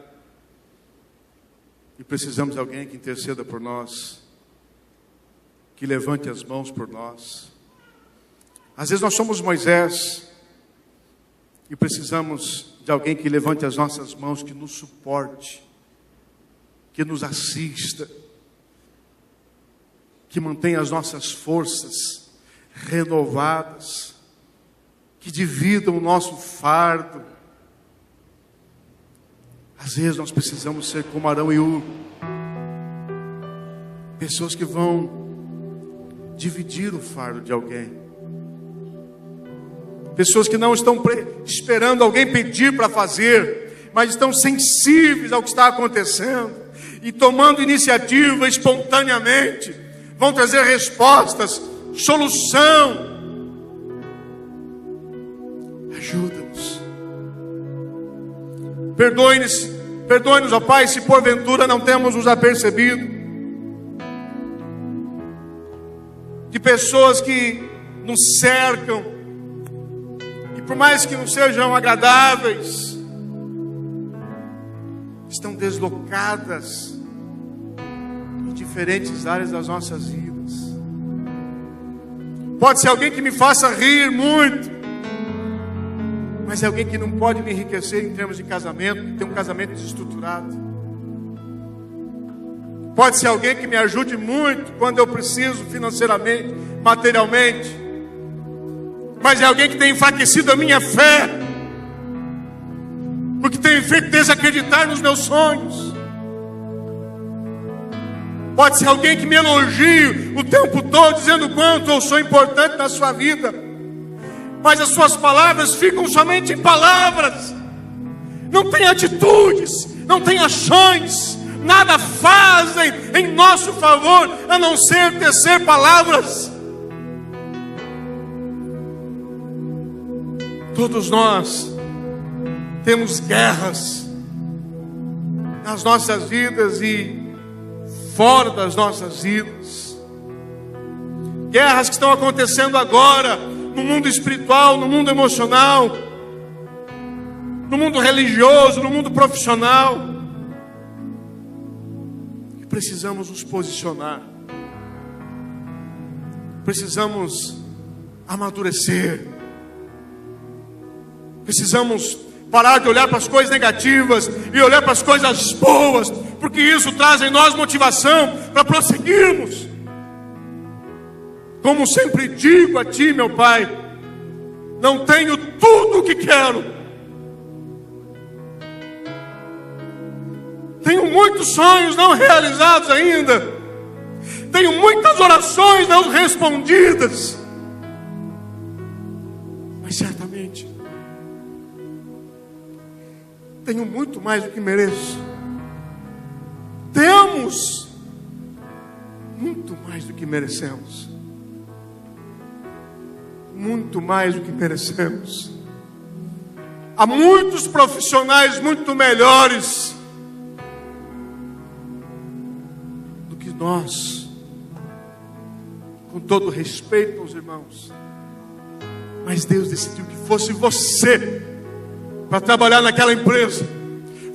e precisamos de alguém que interceda por nós, que levante as mãos por nós. Às vezes nós somos Moisés e precisamos de alguém que levante as nossas mãos, que nos suporte, que nos assista, que mantenha as nossas forças renovadas, que dividam o nosso fardo. Às vezes nós precisamos ser como Arão e Hur, pessoas que vão dividir o fardo de alguém. Pessoas que não estão esperando alguém pedir para fazer, mas estão sensíveis ao que está acontecendo e tomando iniciativa espontaneamente, vão trazer respostas, solução. Ajuda-nos. Perdoe-nos, ó Pai, se porventura não temos nos apercebido de pessoas que nos cercam, por mais que não sejam agradáveis, estão deslocadas em diferentes áreas das nossas vidas. Pode ser alguém que me faça rir muito, mas é alguém que não pode me enriquecer em termos de casamento, que tem um casamento desestruturado. Pode ser alguém que me ajude muito quando eu preciso financeiramente, materialmente, mas é alguém que tem enfraquecido a minha fé, porque tem me feito desacreditar nos meus sonhos. Pode ser alguém que me elogie o tempo todo, dizendo o quanto eu sou importante na sua vida, mas as suas palavras ficam somente em palavras, não tem atitudes, não tem ações, nada fazem em nosso favor, a não ser tecer palavras. Todos nós temos guerras nas nossas vidas e fora das nossas vidas. Guerras que estão acontecendo agora no mundo espiritual, no mundo emocional, no mundo religioso, no mundo profissional. E precisamos nos posicionar. Precisamos amadurecer. Precisamos parar de olhar para as coisas negativas e olhar para as coisas boas, porque isso traz em nós motivação para prosseguirmos. Como sempre digo a Ti, meu Pai, não tenho tudo o que quero, Tenho muitos sonhos não realizados ainda. Tenho muitas orações não respondidas. Mas certamente tenho muito mais do que mereço. Temos muito mais do que merecemos. Muito mais do que merecemos. Há muitos profissionais muito melhores do que nós. Com todo respeito aos irmãos, mas Deus decidiu que fosse você para trabalhar naquela empresa,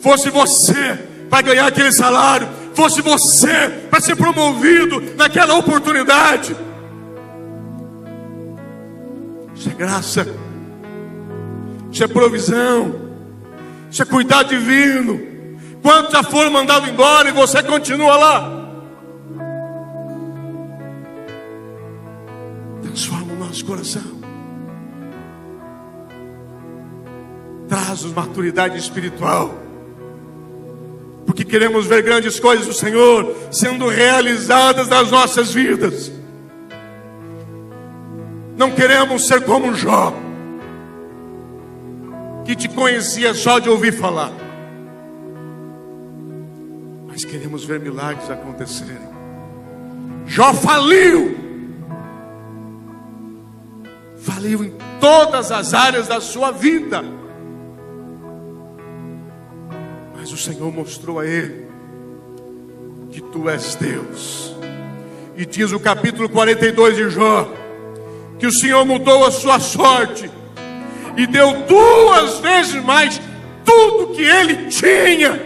fosse você para ganhar aquele salário, fosse você para ser promovido naquela oportunidade. Isso é graça, isso é provisão, isso é cuidado divino. Quantos já foram mandados embora e você continua lá? Transforma o nosso coração. Traz-nos maturidade espiritual, porque queremos ver grandes coisas do Senhor sendo realizadas nas nossas vidas. Não queremos ser como Jó, que te conhecia só de ouvir falar, mas queremos ver milagres acontecerem. Jó faliu em todas as áreas da sua vida, mas o Senhor mostrou a ele que tu és Deus. E diz o capítulo 42 de Jó que o Senhor mudou a sua sorte e deu 2 vezes mais tudo que ele tinha.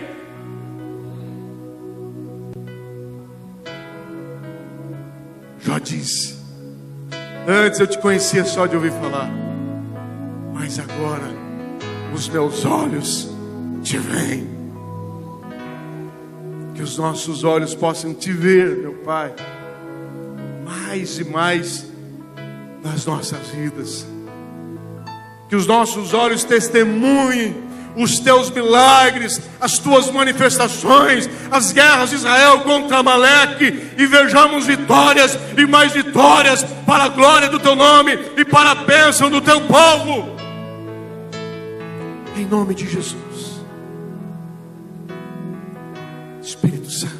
Jó disse: antes eu te conhecia só de ouvir falar, mas agora os meus olhos te veem. Que os nossos olhos possam te ver, meu Pai, mais e mais nas nossas vidas. Que os nossos olhos testemunhem os teus milagres, as tuas manifestações, as guerras de Israel contra Amaleque, e vejamos vitórias e mais vitórias para a glória do teu nome e para a bênção do teu povo, em nome de Jesus. Espírito Santo,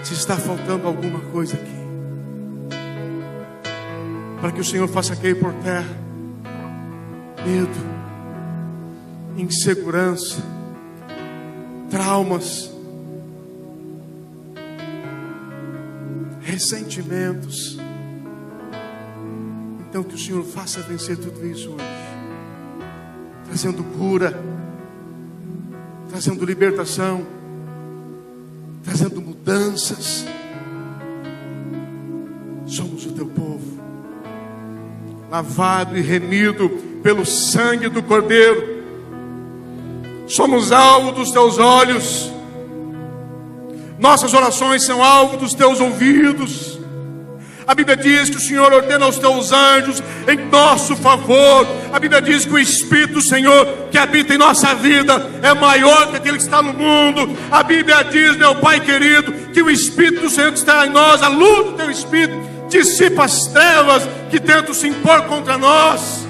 se está faltando alguma coisa aqui, para que o Senhor faça cair por terra medo, insegurança, traumas, ressentimentos, então que o Senhor faça vencer tudo isso hoje, trazendo cura, trazendo libertação, trazendo mudanças. Somos o teu povo, lavado e remido pelo sangue do Cordeiro. Somos alvo dos teus olhos. Nossas orações são alvo dos teus ouvidos. A Bíblia diz que o Senhor ordena aos teus anjos em nosso favor. A Bíblia diz que o Espírito do Senhor que habita em nossa vida é maior que aquele que está no mundo. A Bíblia diz, meu Pai querido, que o Espírito do Senhor que está em nós, a luz do teu Espírito, dissipa as trevas que tentam se impor contra nós.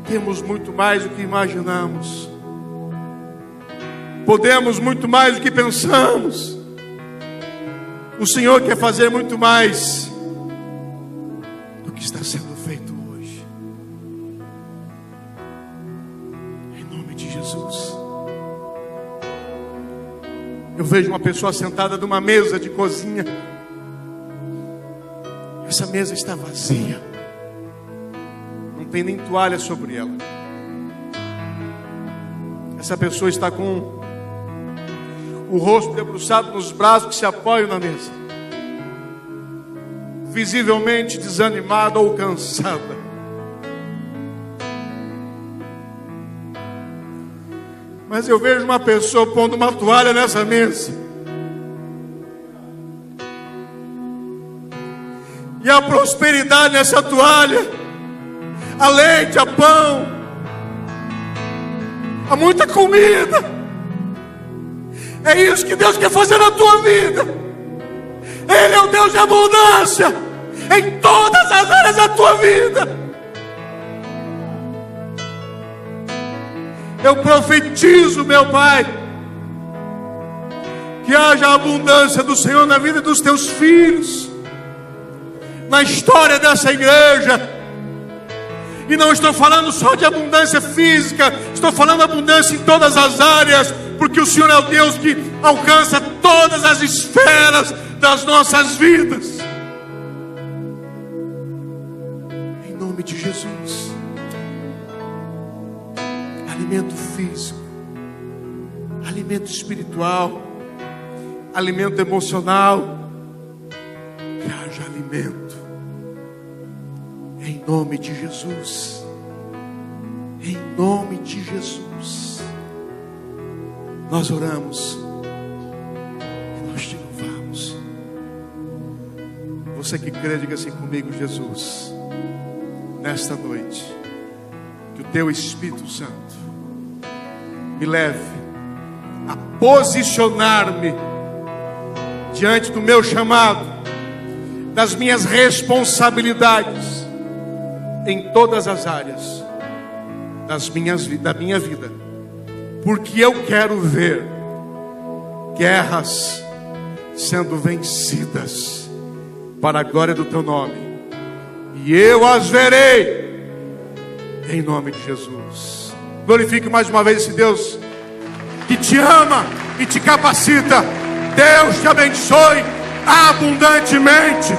Temos muito mais do que imaginamos. Podemos muito mais do que pensamos. O Senhor quer fazer muito mais do que está sendo feito hoje. Em nome de Jesus. Eu vejo uma pessoa sentada numa mesa de cozinha. Essa mesa está vazia. Não tem nem toalha sobre ela. Essa pessoa está com o rosto debruçado nos braços que se apoiam na mesa, visivelmente desanimada ou cansada. Mas eu vejo uma pessoa pondo uma toalha nessa mesa, e a prosperidade nessa toalha, a leite, a pão, há muita comida. É isso que Deus quer fazer na tua vida. Ele é o Deus de abundância em todas as áreas da tua vida. Eu profetizo, meu Pai, que haja abundância do Senhor na vida dos teus filhos, na história dessa igreja. E não estou falando só de abundância física, estou falando de abundância em todas as áreas, porque o Senhor é o Deus que alcança todas as esferas das nossas vidas. Em nome de Jesus. Alimento físico, alimento espiritual, alimento emocional. Que haja alimento. Em nome de Jesus. Em nome de Jesus. Nós oramos e nós te louvamos. Você que crê, diga assim comigo: Jesus, nesta noite, que o teu Espírito Santo me leve a posicionar-me diante do meu chamado, das minhas responsabilidades em todas as áreas da minha vida, porque eu quero ver guerras sendo vencidas para a glória do teu nome, e eu as verei em nome de Jesus. Glorifique mais uma vez esse Deus que te ama e te capacita. Deus te abençoe abundantemente.